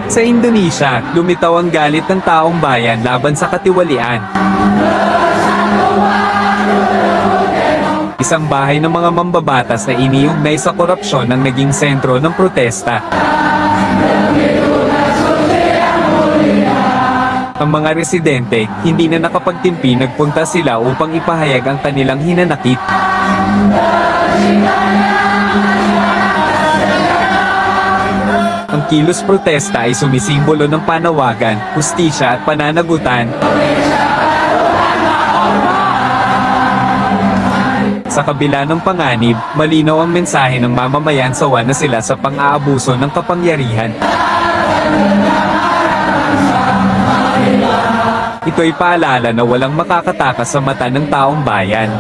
Sa Indonesia, lumitaw ang galit ng taong bayan laban sa katiwalian. Isang bahay ng mga mambabatas na iniugnay sa korupsyon ang naging sentro ng protesta. Ang mga residente, hindi na nakapagtimpi, nagpunta sila upang ipahayag ang kanilang hinanakit. Ang kilos protesta ay sumisimbolo ng panawagan, hustisya at pananagutan. Sa kabila ng panganib, malinaw ang mensahe ng mamamayan, sawa na sila sa pang-aabuso ng kapangyarihan. Ito'y paalala na walang makakatakas sa mata ng taong bayan.